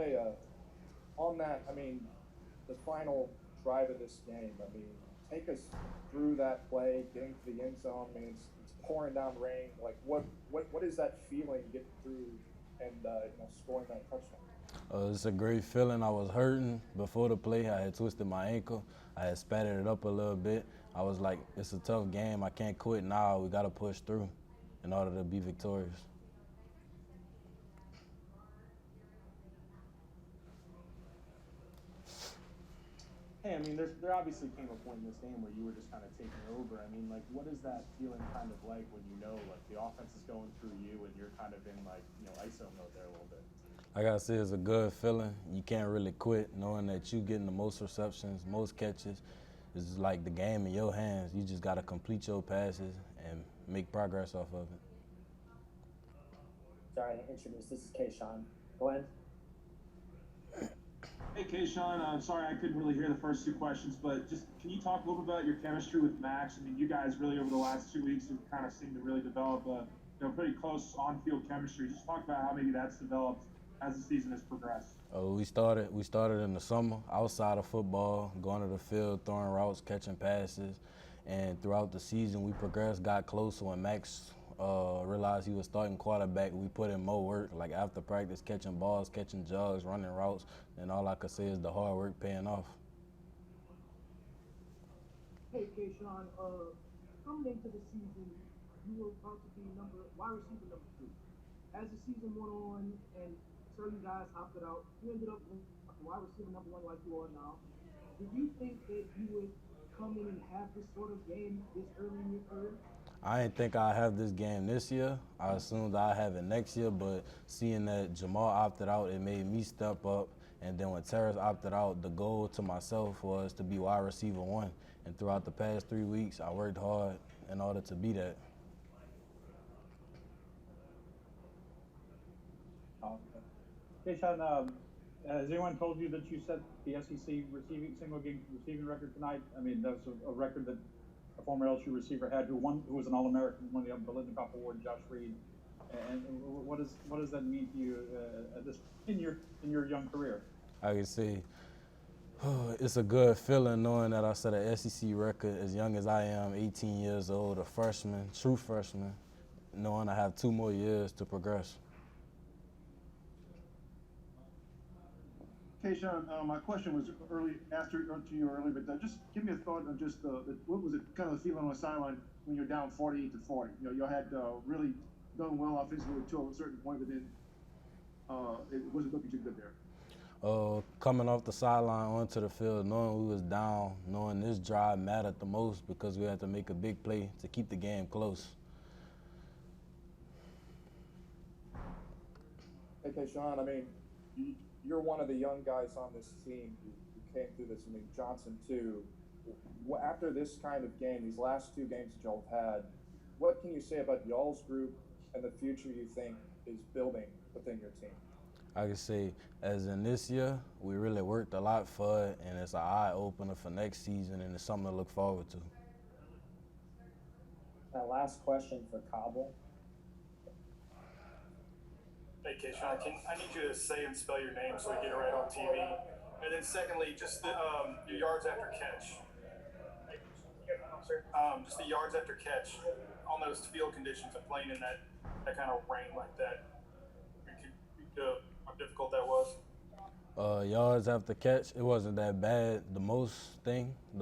play, on that, I mean, the final drive of this game, I mean, take us through that play, getting to the end zone. I mean, it's pouring down rain. Like, what is that feeling getting through and scoring that touchdown? It's a great feeling. I was hurting before the play. I had twisted my ankle. I had spatted it up a little bit. I was like, it's a tough game. I can't quit now. We got to push through in order to be victorious. Hey, I mean, there obviously came a point in this game where you were just kind of taking over. I mean, like, what is that feeling kind of like when you know, like, the offense is going through you and you're kind of in, like, ISO mode there a little bit? I gotta say, it's a good feeling. You can't really quit knowing that you getting the most receptions, most catches. It's like the game in your hands. You just gotta complete your passes and make progress off of it. Sorry to introduce. This is Kayshon. Glenn? Hey, Kayshon, I'm sorry I couldn't really hear the first two questions, but just can you talk a little bit about your chemistry with Max? I mean, you guys really over the last 2 weeks have kind of seemed to really develop a pretty close on-field chemistry. Just talk about how maybe that's developed as the season has progressed. We started in the summer outside of football, going to the field, throwing routes, catching passes, and throughout the season we progressed, got closer. When Max realized he was starting quarterback, we put in more work, like after practice, catching balls, catching jugs, running routes, and all I could say is the hard work paying off. Hey, Kayshon, coming into the season, you were about to be wide receiver number 2. As the season went on and certain guys opted out, you ended up wide receiver number 1 like you are now. Do you think that you would come in and have this sort of game this early in your career? I didn't think I'd have this game this year. I assumed I'd have it next year, but seeing that Jamal opted out, it made me step up. And then when Terrace opted out, the goal to myself was to be wide receiver 1. And throughout the past 3 weeks, I worked hard in order to be that. Kayshon, has anyone told you that you set the SEC single game receiving record tonight? I mean, that's a record that a former LSU receiver had, who was an All-American, won the Biletnikoff Award, Josh Reed. And what does that mean to you in your young career? I can say it's a good feeling knowing that I set an SEC record as young as I am, 18 years old, a freshman, true freshman, knowing I have 2 more years to progress. Kayshon, my question was asked to you earlier, but just give me a thought on just what was it kind of the feeling on the sideline when you're down 48-40? You had really done well offensively until a certain point, but then it wasn't looking too good there. Coming off the sideline onto the field, knowing we was down, knowing this drive mattered the most because we had to make a big play to keep the game close. Hey, Kayshon, I mean, you're one of the young guys on this team who came through this. I mean, Johnson too. After this kind of game, these last 2 games that y'all have had, what can you say about y'all's group and the future you think is building within your team? I can say, as in this year, we really worked a lot for it, and it's an eye-opener for next season, and it's something to look forward to. That last question for Cobble. Hey, Kayshon, I need you to say and spell your name so we get it right on TV. And then secondly, just your yards after catch. Just the yards after catch on those field conditions and playing in that kind of rain like that. How difficult that was? Yards after catch, it wasn't that bad. The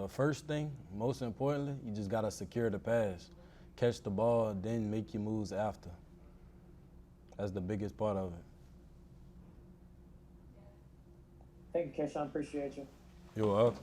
first thing, most importantly, you just got to secure the pass. Catch the ball, then make your moves after. That's the biggest part of it. Thank you, Kayshon. Appreciate you. You're welcome.